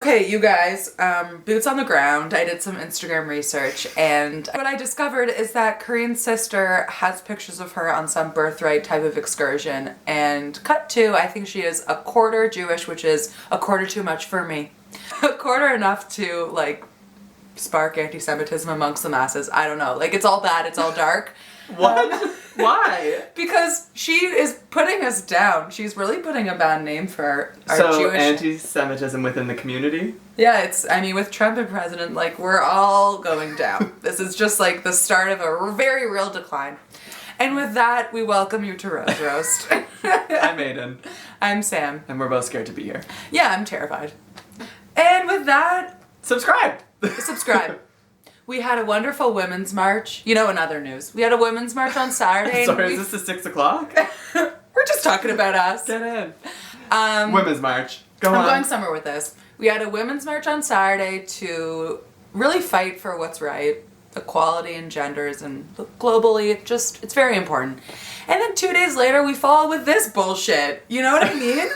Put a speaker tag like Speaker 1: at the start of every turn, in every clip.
Speaker 1: Okay, you guys, boots on the ground. I did some Instagram research, and what I discovered is that Corinne's sister has pictures of her on some birthright type of excursion, and cut to, I think she is a quarter Jewish, which is a quarter too much for me. A quarter enough to, like, spark anti-Semitism amongst the masses. I don't know. Like, it's all bad, it's all dark.
Speaker 2: What? Why?
Speaker 1: Because she is putting us down. She's really putting a bad name for our Jewish...
Speaker 2: So, anti-Semitism within the community?
Speaker 1: Yeah, with Trump and president, like, we're all going down. This is just, like, the start of a very real decline. And with that, we welcome you to Rose Roast.
Speaker 2: I'm Aidan.
Speaker 1: I'm Sam.
Speaker 2: And we're both scared to be here.
Speaker 1: Yeah, I'm terrified. And with that...
Speaker 2: Subscribe!
Speaker 1: We had a wonderful women's march. You know, in other news, we had a women's march on Saturday.
Speaker 2: Sorry, is this the 6 o'clock?
Speaker 1: We're just talking about us.
Speaker 2: Get in. Women's march. Go on.
Speaker 1: I'm going somewhere with this. We had a women's march on Saturday to really fight for what's right, equality in genders, and globally, it's very important. And then 2 days later, we follow with this bullshit. You know what I mean?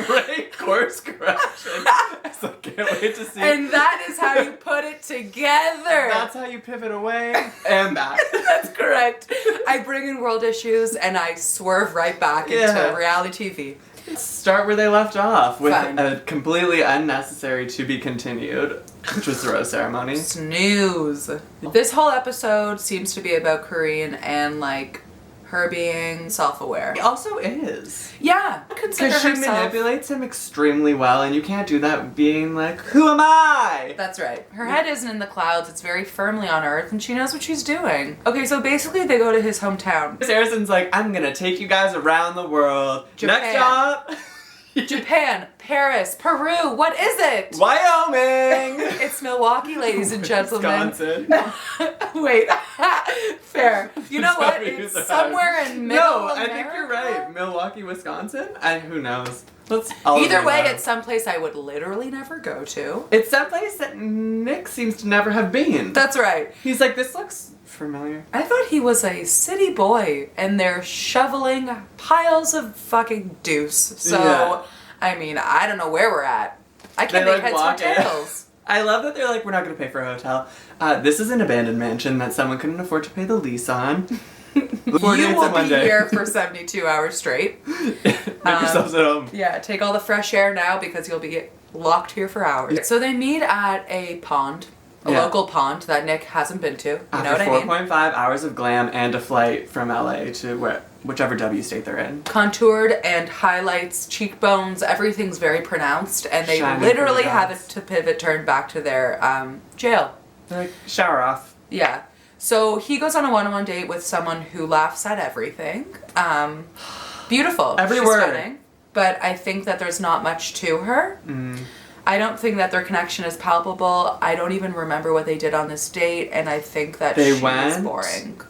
Speaker 2: Great course correction. I can't wait to see.
Speaker 1: And that is how you put it together.
Speaker 2: That's how you pivot away and back.
Speaker 1: That's correct. I bring in world issues and I swerve right back into reality TV.
Speaker 2: Start where they left off with
Speaker 1: Fine.
Speaker 2: a completely unnecessary to be continued, which was the rose ceremony.
Speaker 1: Snooze. This whole episode seems to be about Corinne and, like, her being self-aware.
Speaker 2: He also is.
Speaker 1: Yeah. Consider
Speaker 2: Because she
Speaker 1: herself.
Speaker 2: manipulates him extremely well, and you can't do that being like, who am I?
Speaker 1: That's right. Her head isn't in the clouds, it's very firmly on earth, and she knows what she's doing. Okay, so basically they go to his hometown.
Speaker 2: Harrison's like, I'm gonna take you guys around the world.
Speaker 1: Japan.
Speaker 2: Next stop.
Speaker 1: Japan, Paris, Peru, what is it?
Speaker 2: Wyoming!
Speaker 1: It's Milwaukee, ladies and gentlemen.
Speaker 2: Wisconsin.
Speaker 1: Wait, fair. You know what?
Speaker 2: Sorry,
Speaker 1: It's
Speaker 2: sorry.
Speaker 1: somewhere in middle
Speaker 2: No, I
Speaker 1: America.
Speaker 2: think you're right. Milwaukee, Wisconsin? Who knows?
Speaker 1: Either way, it's someplace I would literally never go to.
Speaker 2: It's someplace that Nick seems to never have been.
Speaker 1: That's right.
Speaker 2: He's like, this looks familiar.
Speaker 1: I thought he was a city boy, and they're shoveling piles of fucking deuce. So,
Speaker 2: Yeah.
Speaker 1: I mean, I don't know where we're at. I can't
Speaker 2: They,
Speaker 1: make heads
Speaker 2: walk
Speaker 1: or
Speaker 2: in.
Speaker 1: tails.
Speaker 2: I love that they're like, we're not going to pay for a hotel. This is an abandoned mansion that someone couldn't afford to pay the lease on. 4
Speaker 1: You
Speaker 2: days
Speaker 1: will
Speaker 2: in one
Speaker 1: be
Speaker 2: day.
Speaker 1: here for 72 hours straight.
Speaker 2: Make yourselves at home.
Speaker 1: Yeah, take all the fresh air now because you'll be locked here for hours.
Speaker 2: Yeah.
Speaker 1: So they meet at a pond, a local pond that Nick hasn't been to. You know what I mean?
Speaker 2: 4.5 hours of glam and a flight from LA to whichever W state they're in.
Speaker 1: Contoured and highlights, cheekbones, everything's very pronounced, and they
Speaker 2: Shining
Speaker 1: literally
Speaker 2: for the
Speaker 1: have
Speaker 2: gods.
Speaker 1: it to pivot turn back to their jail.
Speaker 2: They're like, shower off.
Speaker 1: Yeah. So he goes on a one-on-one date with someone who laughs at everything. Beautiful.
Speaker 2: Every
Speaker 1: She's
Speaker 2: word.
Speaker 1: stunning, but I think that there's not much to her. I don't think that their connection is palpable. I don't even remember what they did on this date, and I think that
Speaker 2: They
Speaker 1: she was
Speaker 2: went
Speaker 1: boring.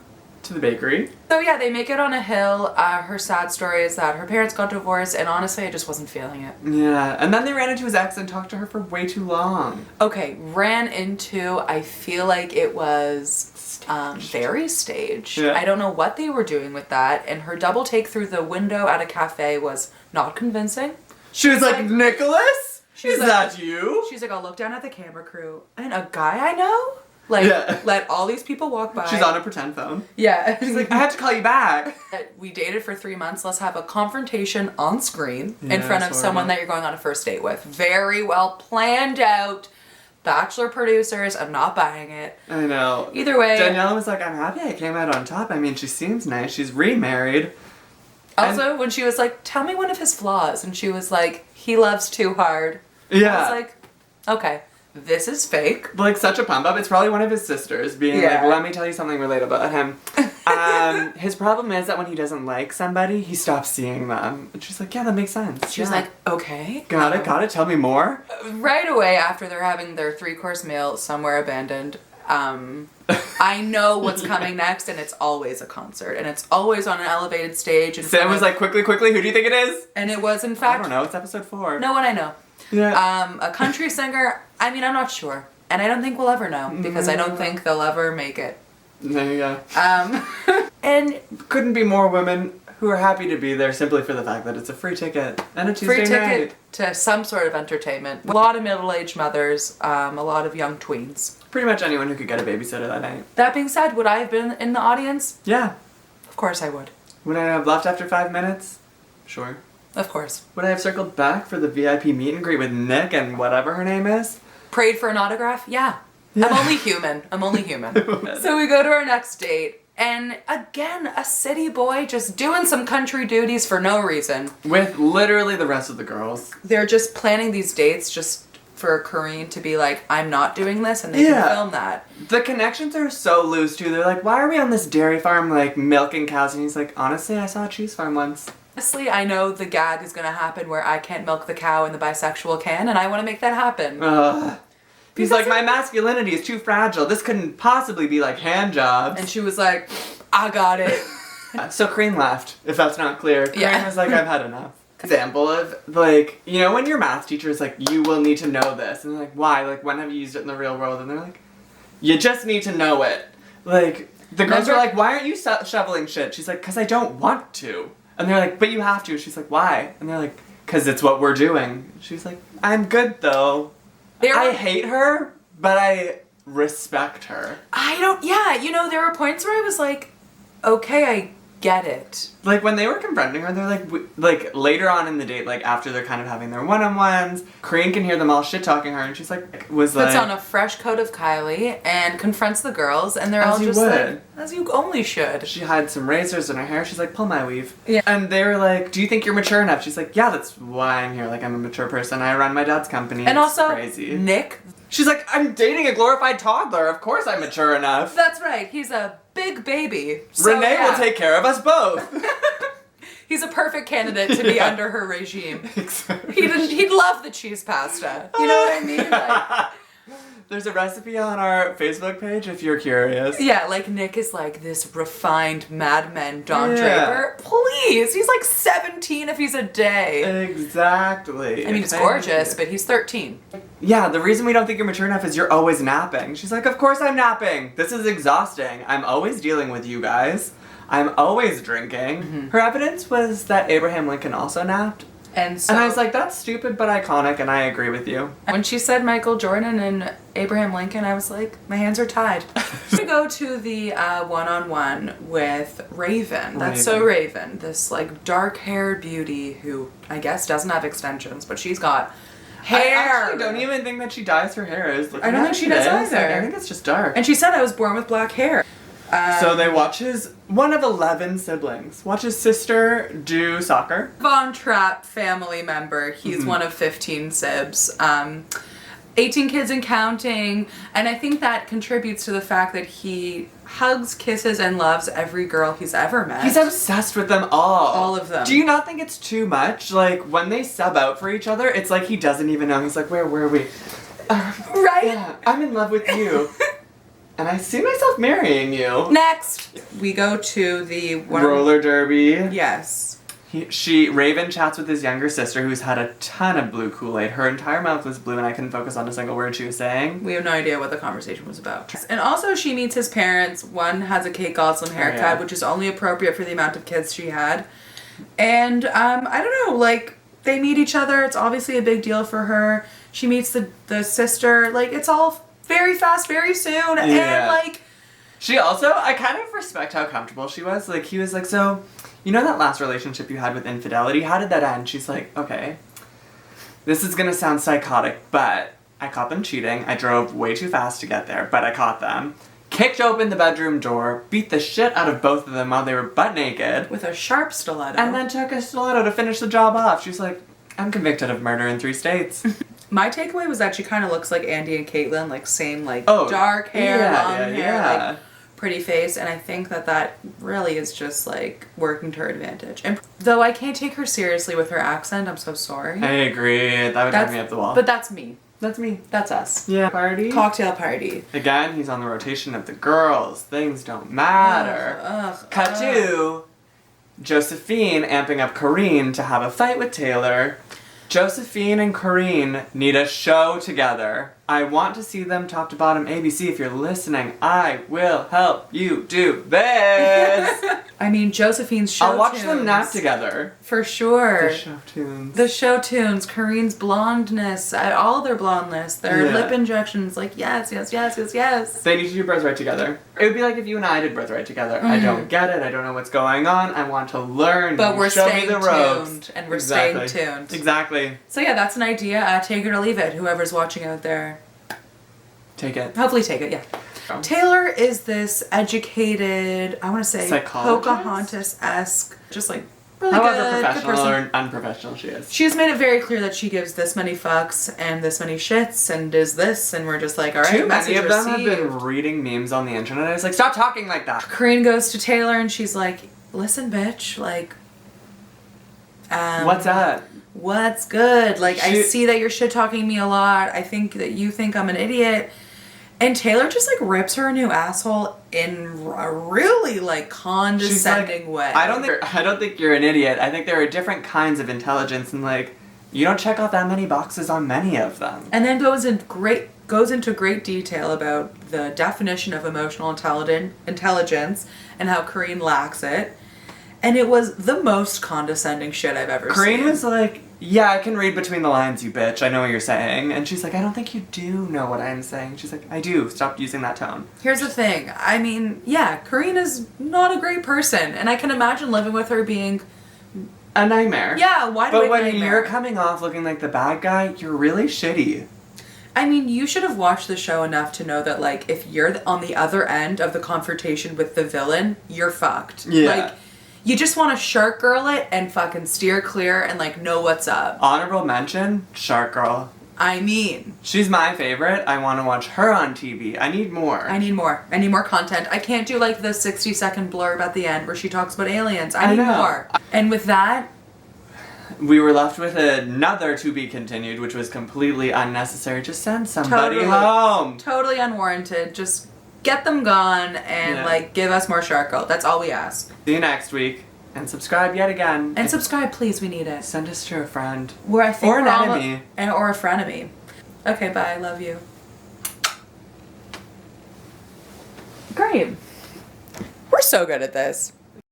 Speaker 2: to the bakery.
Speaker 1: So yeah, they make it on a hill. Her sad story is that her parents got divorced, and honestly, I just wasn't feeling it.
Speaker 2: Yeah, and then they ran into his ex and talked to her for way too long.
Speaker 1: Okay, ran into, I feel like it was very staged.
Speaker 2: Yeah.
Speaker 1: I don't know what they were doing with that, and her double take through the window at a cafe was not convincing.
Speaker 2: She was like, Nicholas?
Speaker 1: She's
Speaker 2: Is
Speaker 1: like-
Speaker 2: that you?
Speaker 1: She's like, I'll look down at the camera crew, and a guy I know? Like,
Speaker 2: Yeah.
Speaker 1: let all these people walk by.
Speaker 2: She's on a pretend phone.
Speaker 1: Yeah.
Speaker 2: She's like, I had to call you back.
Speaker 1: We dated for 3 months. Let's have a confrontation on screen in
Speaker 2: Yeah,
Speaker 1: front of
Speaker 2: sort
Speaker 1: someone
Speaker 2: of.
Speaker 1: that you're going on a first date with. Very well planned out. Bachelor producers, I'm not buying it.
Speaker 2: I know.
Speaker 1: Either way.
Speaker 2: Daniela was like, I'm happy I came out on top. I mean, she seems nice. She's remarried.
Speaker 1: Also, when she was like, tell me one of his flaws, and she was like, he loves too hard.
Speaker 2: Yeah.
Speaker 1: I was like, okay, this is fake.
Speaker 2: Like, such a pump up. It's probably one of his sisters being
Speaker 1: Yeah.
Speaker 2: like, let me tell you something relatable about him. His problem is that when he doesn't like somebody, he stops seeing them. And she's like, yeah, that makes sense.
Speaker 1: She was like, okay.
Speaker 2: got it, tell me more.
Speaker 1: Right away after they're having their 3-course meal somewhere abandoned, I know what's coming next, and it's always a concert, and it's always on an elevated stage.
Speaker 2: Sam was like, quickly, who do you think it is?
Speaker 1: and it was in
Speaker 2: I
Speaker 1: fact,
Speaker 2: don't know, it's episode 4.
Speaker 1: no one I know.
Speaker 2: Yeah.
Speaker 1: A country singer. I mean, I'm not sure, and I don't think we'll ever know because I don't think they'll ever make it.
Speaker 2: There you go.
Speaker 1: And
Speaker 2: Couldn't be more women who are happy to be there simply for the fact that it's a free ticket and a Tuesday
Speaker 1: Free ticket
Speaker 2: night.
Speaker 1: to some sort of entertainment. A lot of middle-aged mothers, a lot of young tweens.
Speaker 2: Pretty much anyone who could get a babysitter that night.
Speaker 1: That being said, would I have been in the audience?
Speaker 2: Yeah.
Speaker 1: Of course I would.
Speaker 2: Would I have left after 5 minutes? Sure.
Speaker 1: Of course.
Speaker 2: Would I have circled back for the VIP meet and greet with Nick and whatever her name is?
Speaker 1: Prayed for an autograph? Yeah. I'm only human. So we go to our next date, and again, a city boy just doing some country duties for no reason.
Speaker 2: With literally the rest of the girls.
Speaker 1: They're just planning these dates just for Corinne to be like, I'm not doing this, and they can film that.
Speaker 2: The connections are so loose too. They're like, why are we on this dairy farm like milking cows? And he's like, honestly, I saw a cheese farm once.
Speaker 1: Honestly, I know the gag is gonna happen where I can't milk the cow and the bisexual can, and I want to make that happen.
Speaker 2: He's like, my masculinity is too fragile. This couldn't possibly be like hand jobs.
Speaker 1: And she was like, I got it.
Speaker 2: So Corinne left, if that's not clear. Corinne was like, I've had enough. Example of, like, you know when your math teacher is like, you will need to know this. And they're like, why? Like, when have you used it in the real world? And they're like, you just need to know it. Like, the girls are like, why aren't you shoveling shit? She's like, because I don't want to. And they're like, but you have to. She's like, why? And they're like, because it's what we're doing. She's like, I'm good though. I hate her, but I respect her.
Speaker 1: There were points where I was like, okay, I get it.
Speaker 2: Like, when they were confronting her, they're like, later on in the date, like, after they're kind of having their one-on-ones, Corinne can hear them all shit-talking her, and she's like, puts
Speaker 1: on a fresh coat of Kylie and confronts the girls, and they're all just like, as you only should.
Speaker 2: She had some razors in her hair, she's like, pull my weave.
Speaker 1: Yeah.
Speaker 2: And they were like, do you think you're mature enough? She's like, yeah, that's why I'm here, like, I'm a mature person, I run my dad's company,
Speaker 1: and
Speaker 2: it's
Speaker 1: also,
Speaker 2: crazy.
Speaker 1: Nick.
Speaker 2: She's like, I'm dating a glorified toddler, of course I'm mature enough.
Speaker 1: That's right, he's a big baby. So,
Speaker 2: Renee will take care of us both.
Speaker 1: He's a perfect candidate to be under her regime.
Speaker 2: Exactly.
Speaker 1: He'd love the cheese pasta. You know what I mean? Like,
Speaker 2: there's a recipe on our Facebook page if you're curious.
Speaker 1: Yeah, like Nick is like this refined Mad Men Don Draper. Please, he's like 17 if he's a day.
Speaker 2: Exactly.
Speaker 1: I mean, he's gorgeous, but he's 13.
Speaker 2: Yeah, the reason we don't think you're mature enough is you're always napping. She's like, of course I'm napping. This is exhausting. I'm always dealing with you guys. I'm always drinking. Mm-hmm. Her evidence was that Abraham Lincoln also napped. And I was like, that's stupid but iconic, and I agree with you.
Speaker 1: When she said Michael Jordan and Abraham Lincoln, I was like, my hands are tied. We go to the one-on-one with Raven. That's so Raven. This, like, dark-haired beauty who, I guess, doesn't have extensions, but she's got hair.
Speaker 2: I actually don't even think that she dyes her hair.
Speaker 1: I don't think she does either.
Speaker 2: I think it's just dark.
Speaker 1: And she said I was born with black hair.
Speaker 2: So they watch one of 11 siblings, watch his sister do soccer.
Speaker 1: Von Trapp family member, he's one of 15 sibs. 18 kids and counting, and I think that contributes to the fact that he hugs, kisses, and loves every girl he's ever met.
Speaker 2: He's obsessed with them all.
Speaker 1: All of them.
Speaker 2: Do you not think it's too much? Like, when they sub out for each other, it's like he doesn't even know. He's like, where were we?
Speaker 1: Right?
Speaker 2: Yeah, I'm in love with you. And I see myself marrying you.
Speaker 1: Next, we go to the
Speaker 2: roller derby.
Speaker 1: Yes.
Speaker 2: Raven chats with his younger sister, who's had a ton of blue Kool-Aid. Her entire mouth was blue, and I couldn't focus on a single word she was saying.
Speaker 1: We have no idea what the conversation was about. And also, she meets his parents. One has a Kate Gosselin haircut, which is only appropriate for the amount of kids she had. And I don't know, like, they meet each other. It's obviously a big deal for her. She meets the sister. Like, it's all very fast, very soon, and like...
Speaker 2: She also, I kind of respect how comfortable she was. Like, he was like, so, you know that last relationship you had with infidelity? How did that end? She's like, okay, this is gonna sound psychotic, but I caught them cheating. I drove way too fast to get there, but I caught them. Kicked open the bedroom door, beat the shit out of both of them while they were butt naked.
Speaker 1: With a sharp stiletto.
Speaker 2: And then took a stiletto to finish the job off. She's like, I'm convicted of murder in 3 states.
Speaker 1: My takeaway was that she kind of looks like Andy and Caitlin, like same, like dark hair, long hair, like pretty face, and I think that really is just like working to her advantage. And though I can't take her seriously with her accent, I'm so sorry.
Speaker 2: I agree. That would drive me up the wall.
Speaker 1: But that's me.
Speaker 2: That's me.
Speaker 1: That's us.
Speaker 2: Yeah. Party.
Speaker 1: Cocktail party.
Speaker 2: Again, he's on the rotation of the girls. Things don't matter. Cut to Josephine amping up Corinne to have a fight with Taylor. Josephine and Corinne need a show together. I want to see them top to bottom. ABC, if you're listening, I will help you do this.
Speaker 1: I mean, Josephine's show
Speaker 2: I'll watch
Speaker 1: tunes.
Speaker 2: them nap together.
Speaker 1: For sure.
Speaker 2: The show tunes.
Speaker 1: The show tunes, Kareen's blondness, all their blondness, their lip injections, like yes.
Speaker 2: They need to do Birthright together. It would be like if you and I did Birthright together. I don't get it. I don't know what's going on. I want to learn.
Speaker 1: But we're
Speaker 2: show
Speaker 1: staying
Speaker 2: me the ropes.
Speaker 1: tuned. And we're staying tuned.
Speaker 2: Exactly.
Speaker 1: So yeah, that's an idea. Take it or leave it. Whoever's watching out there.
Speaker 2: Take it.
Speaker 1: Hopefully take it, yeah. Taylor is this educated, I want to say, Pocahontas-esque, just like really
Speaker 2: however
Speaker 1: good
Speaker 2: professional
Speaker 1: person.
Speaker 2: or unprofessional she is.
Speaker 1: She's made it very clear that she gives this many fucks and this many shits and does this, and we're just like, all right,
Speaker 2: Too many
Speaker 1: message
Speaker 2: of them
Speaker 1: received.
Speaker 2: have been reading memes on the internet. I was like, stop talking like that.
Speaker 1: Kareen goes to Taylor and she's like, listen, bitch, like,
Speaker 2: what's up?
Speaker 1: What's good? Like, I see that you're shit talking me a lot. I think that you think I'm an idiot. And Taylor just like rips her a new asshole in a really like condescending way.
Speaker 2: I don't think you're an idiot. I think there are different kinds of intelligence, and like you don't check off that many boxes on many of them.
Speaker 1: And then goes into great detail about the definition of emotional intelligence and how Kareen lacks it. And it was the most condescending shit I've ever seen.
Speaker 2: Kareen was like, yeah, I can read between the lines, you bitch. I know what you're saying. And she's like, I don't think you do know what I'm saying. She's like, I do. Stop using that tone.
Speaker 1: Here's the thing. I mean, yeah, Kareen is not a great person. And I can imagine living with her being
Speaker 2: a nightmare.
Speaker 1: Yeah, wide awake
Speaker 2: But when
Speaker 1: nightmare.
Speaker 2: you're coming off looking like the bad guy, you're really shitty.
Speaker 1: I mean, you should have watched the show enough to know that, like, if you're on the other end of the confrontation with the villain, you're fucked.
Speaker 2: Yeah.
Speaker 1: Like, you just want to shark girl it and fucking steer clear and, like, know what's up.
Speaker 2: Honorable mention, Shark Girl.
Speaker 1: I mean.
Speaker 2: She's my favorite. I want to watch her on TV. I need more.
Speaker 1: I need more content. I can't do, like, the 60-second blurb at the end where she talks about aliens. I need more. And with that...
Speaker 2: We were left with another to be continued, which was completely unnecessary. Just send somebody home.
Speaker 1: Totally unwarranted. Just get them gone and like give us more Shark Girl. That's all we ask.
Speaker 2: See you next week. And subscribe yet again.
Speaker 1: And subscribe, please. We need it.
Speaker 2: Send us to a friend.
Speaker 1: Or an
Speaker 2: enemy.
Speaker 1: Or a frenemy. Okay, bye. Love you. Great. We're so good at this.